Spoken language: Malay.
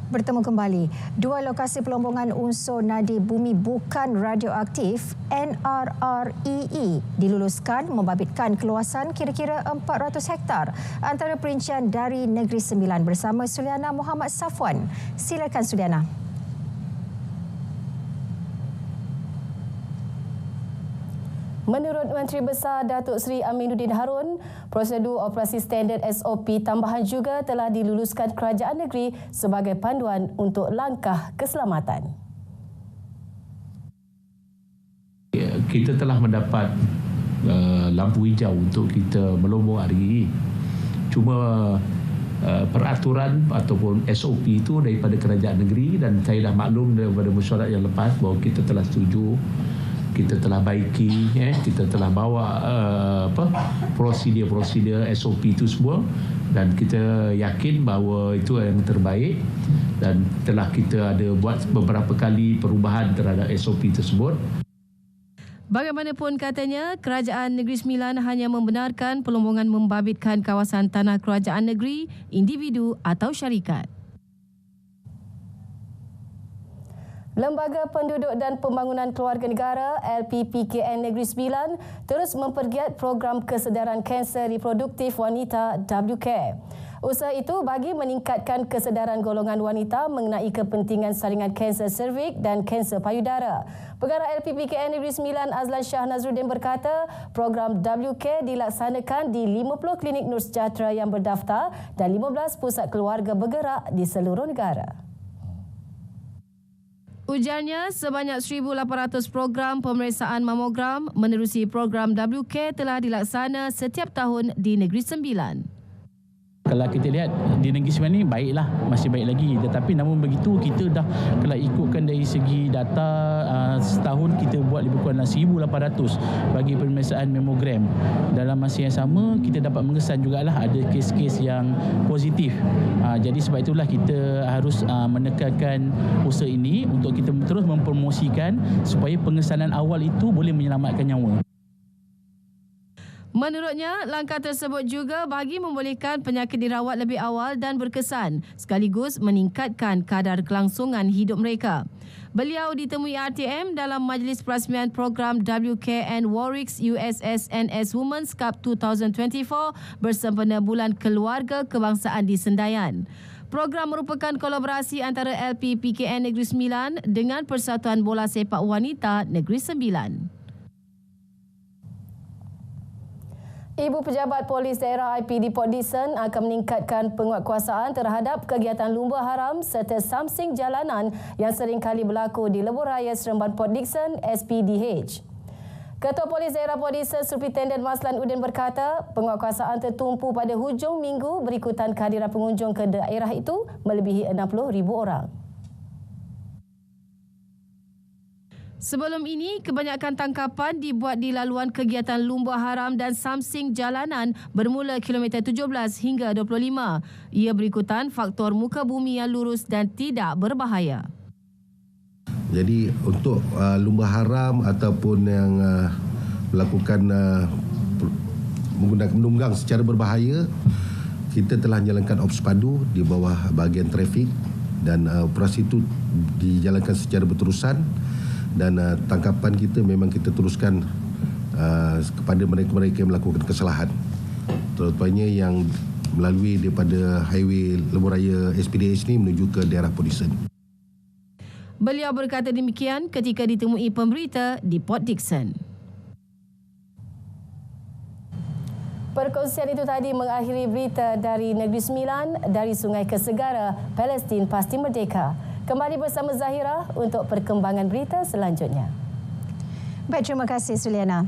Bertemu kembali. Dua lokasi pelombongan unsur nadi bumi bukan radioaktif NRREE diluluskan membabitkan keluasan kira-kira 400 hektar. Antara perincian dari Negeri Sembilan bersama Suliana Muhammad Safwan. Silakan Suliana. Menurut Menteri Besar Datuk Seri Aminuddin Harun, prosedur operasi standard SOP tambahan juga telah diluluskan kerajaan negeri sebagai panduan untuk langkah keselamatan. Kita telah mendapat lampu hijau untuk kita melombong hari ini. Cuma peraturan ataupun SOP itu daripada kerajaan negeri, dan saya dah maklum daripada mesyuarat yang lepas bahawa kita telah setuju, kita telah baiki, kita telah bawa prosedur SOP itu semua, dan kita yakin bahawa itu yang terbaik, dan telah kita ada buat beberapa kali perubahan terhadap SOP tersebut. Bagaimanapun katanya, Kerajaan Negeri Sembilan hanya membenarkan pelombongan membabitkan kawasan tanah kerajaan negeri, individu atau syarikat. Lembaga Penduduk dan Pembangunan Keluarga Negara LPPKN Negeri Sembilan terus mempergiat program kesedaran kanser reproduktif wanita WCare. Usaha itu bagi meningkatkan kesedaran golongan wanita mengenai kepentingan saringan kanser serviks dan kanser payudara. Pengarah LPPKN Negeri Sembilan Azlan Shah Nazruddin berkata, program WCare dilaksanakan di 50 klinik Nur Sejahtera yang berdaftar dan 15 pusat keluarga bergerak di seluruh negara. Ujarnya, sebanyak 1,800 program pemeriksaan mamogram menerusi program WCare telah dilaksana setiap tahun di Negeri Sembilan. Kalau kita lihat di Negeri Sembilan ni baiklah, masih baik lagi. Tetapi namun begitu, kita dah kalau ikutkan dari segi data, setahun kita buat lebih kurang 1,800 bagi pemeriksaan mamogram. Dalam masa yang sama, kita dapat mengesan jugalah ada kes-kes yang positif. Jadi sebab itulah kita harus menekankan usaha ini untuk kita terus mempromosikan supaya pengesanan awal itu boleh menyelamatkan nyawa. Menurutnya, langkah tersebut juga bagi membolehkan penyakit dirawat lebih awal dan berkesan, sekaligus meningkatkan kadar kelangsungan hidup mereka. Beliau ditemui RTM dalam majlis perasmian program WCare and Warwick's USS NS Women's Cup 2024 bersempena Bulan Keluarga Kebangsaan di Sendayan. Program merupakan kolaborasi antara LPPKN Negeri Sembilan dengan Persatuan Bola Sepak Wanita Negeri Sembilan. Ibu Pejabat Polis Daerah IPD Port Dickson akan meningkatkan penguatkuasaan terhadap kegiatan lumba haram serta samsing jalanan yang sering kali berlaku di Lebuhraya Seremban Port Dickson SPDH. Ketua Polis Daerah Port Dickson Superintendent Maslan Udin berkata, penguatkuasaan tertumpu pada hujung minggu berikutan kehadiran pengunjung ke daerah itu melebihi 60,000 orang. Sebelum ini, kebanyakan tangkapan dibuat di laluan kegiatan lumba haram dan samsing jalanan bermula kilometer 17 hingga 25. Ia berikutan faktor muka bumi yang lurus dan tidak berbahaya. Jadi untuk lumba haram ataupun yang melakukan menggunakan menunggang secara berbahaya, kita telah menjalankan operasi padu di bawah bahagian trafik, dan operasi itu dijalankan secara berterusan. Dan tangkapan kita memang kita teruskan kepada mereka-mereka yang melakukan kesalahan, terutamanya yang melalui daripada highway Lebuhraya SPDH ini menuju ke daerah Port Dickson. Beliau berkata demikian ketika ditemui pemberita di Port Dickson. Perkongsian itu tadi mengakhiri berita dari Negeri Sembilan, dari Sungai ke Segara, Palestin pasti merdeka. Kembali bersama Zahira untuk perkembangan berita selanjutnya. Baik, terima kasih Suliana.